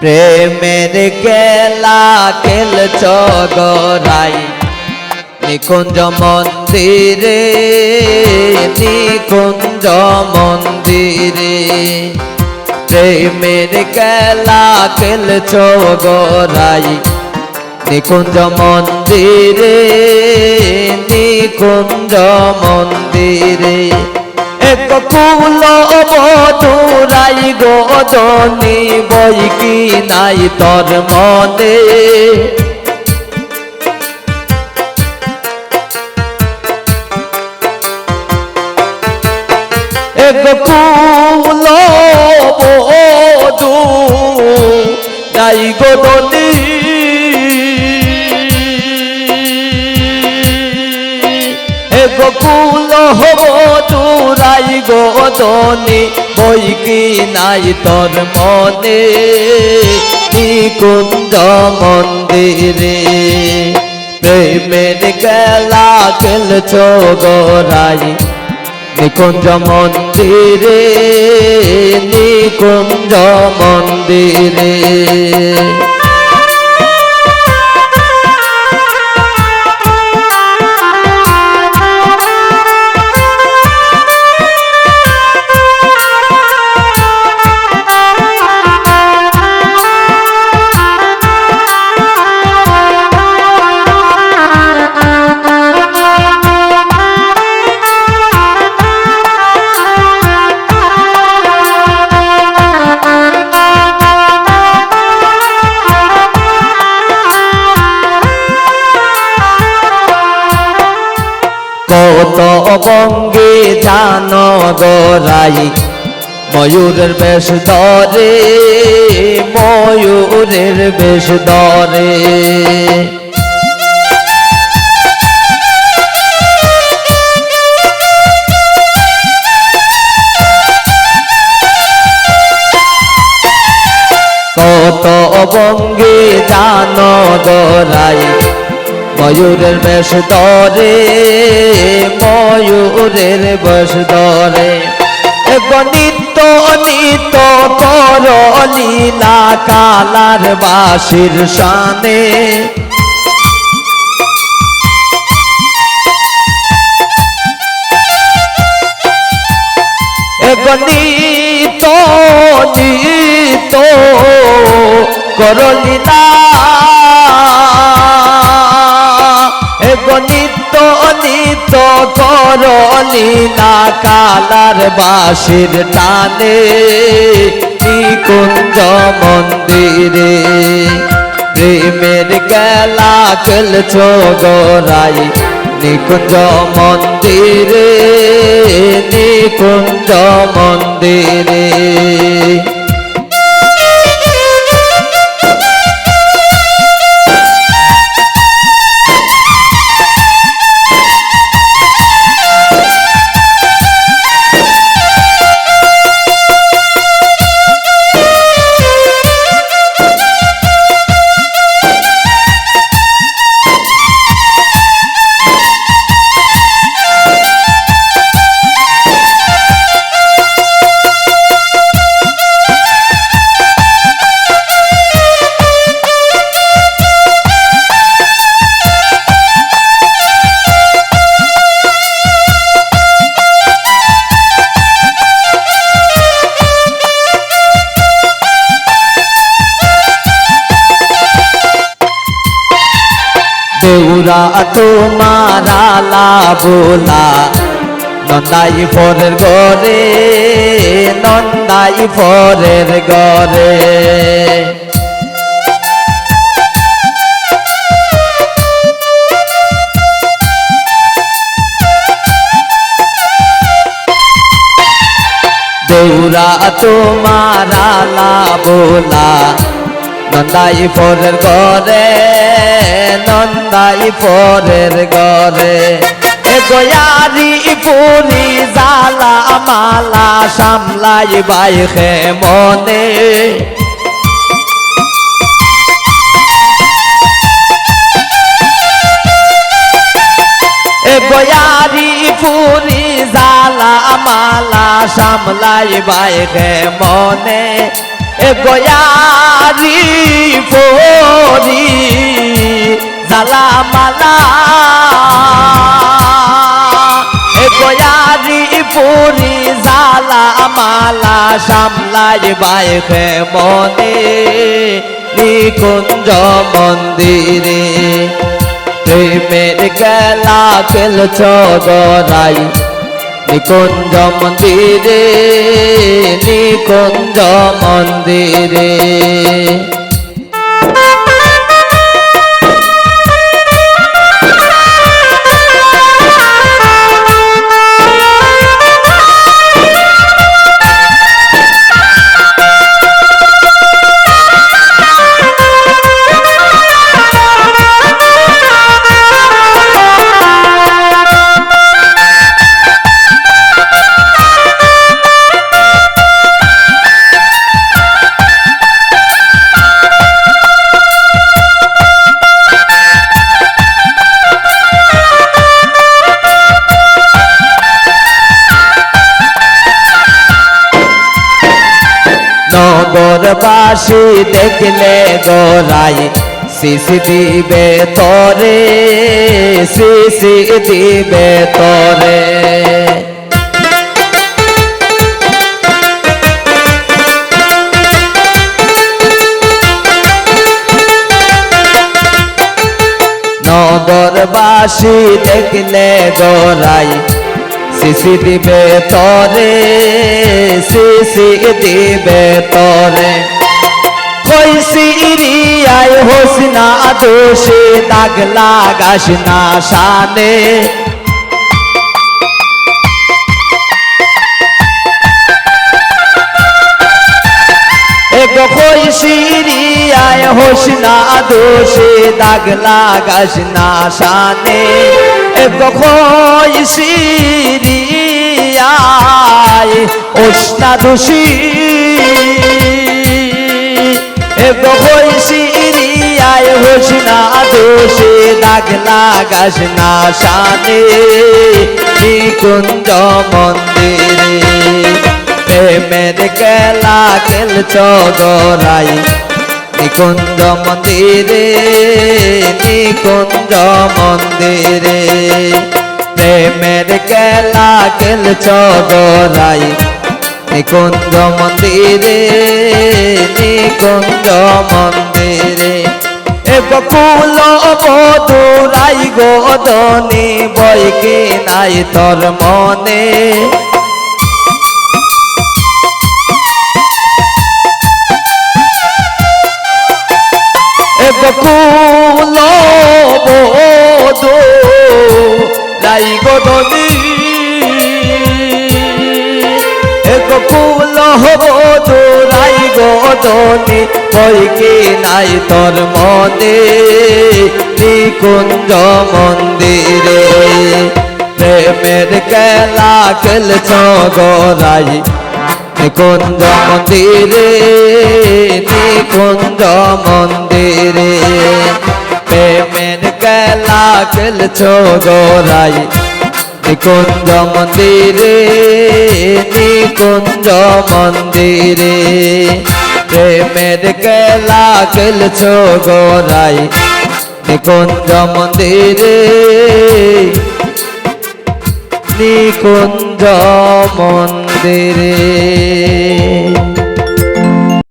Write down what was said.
প্রেমের খেলা খেলছ গরাই নিকুঞ্জ মন্দিরে, নিকুঞ্জ মন্দিরে। প্রেমের খেলা খেলছ গরাই নিকুঞ্জ মন্দিরে, নিকুঞ্জ মন্দিরে। এক ফুল মধুরাই গজনী বই কি নাই তোর মনে, এক ফুল মধুরাই গজনী ফুল মধুরাই গজনী বই কি নাই তোর মনে, নিকুঞ্জ মন্দিরে। প্রেমের খেলা খেলছ গরাই নিকুঞ্জ মন্দিরে, নিকুঞ্জ মন্দিরে। কত বঙ্গে জানো গরাই ময়ূরের বেশ ধরে, ময়ূরের বেশ ধরে। কত বঙ্গে জানো গরাই ময়ূরের বেশ ধরে, ময়ূরের বেশ ধরে। নিত্য নিত্য কর লীলা কালার বাঁশির শানে, নিত্য নিত্য কর লীলা, নিত্য নিত্য কর লীলা কালার বাঁশির টানে, নিকুঞ্জ মন্দিরে। প্রেমের খেলা খেলছ গরাই নিকুঞ্জ মন্দিরে, নিকুঞ্জ মন্দিরে। দেউরা তোমার আলা বোলা নন্দাই ফরের গরে, নন্দাই ফরের গরে। দেউরা তোমার আলা বোলা নন্দাই ফরের গরে, নন্দাই ফরের গরে। গয়ারি পুরি জালা মালা সামলাই বাইখে মনে, গয়ারি পুরি জালা মালা সামলাই বাইখে মনে, এ গয়ারি পরি জালা মালা এ গয়ারি পরি জালা মালা সামলাই বাইখে মনে নিকুঞ্জ মন্দিরে প্রেমের খেলা খেলছ গড়াই নিকুঞ্জ মন্দিরে নিকুঞ্জ মন্দিরে নগরবাসী দেখলে গোরাই শিশি দিবে তরে শিশি দিবে তরে নগরবাসী দেখলে গোরাই শিশি দিবে তরে শিশি দিবে তরে কইসি রিয়ায় হোসনা দোষে দাগ লাগাস না শানে এগো কইসি রিয়ায় হোসনা দোষে দাগ লাগাস না শানে এগো কইসি রিয়ায় হোসনা দোষী এগো কইসি রিয়ায় হোসনা দোষে দাগ লাগাস না শানে নিকুঞ্জ মন্দিরে প্রেমের খেলা খেলছ গড়াই নিকুঞ্জ মন্দিরে নিকুঞ্জ মন্দিরে প্রেমের খেলা খেলছ গড়াই নিকুঞ্জ মন্দিরে নিকুঞ্জ মন্দিরে এ বকুল বধুরাই গোদনি বইকে নাই তোর মনে এ বকুল বধুরাই গোদনি বকুল বধুরাই গোদনি বইকে নাই তোর মনে নিকুঞ্জ মন্দিরে প্রেমের খেলা খেলছ গড়াই নিকুঞ্জ মন্দিরে নিকুঞ্জ মন্দিরে প্রেমের খেলা খেলছ গড়াই নিকুঞ্জ মন্দিরে নিকুঞ্জ মন্দিরে প্রেমের খেলা খেলছ গড়াই নিকুঞ্জ মন্দিরে নিকুঞ্জ মন্দিরে।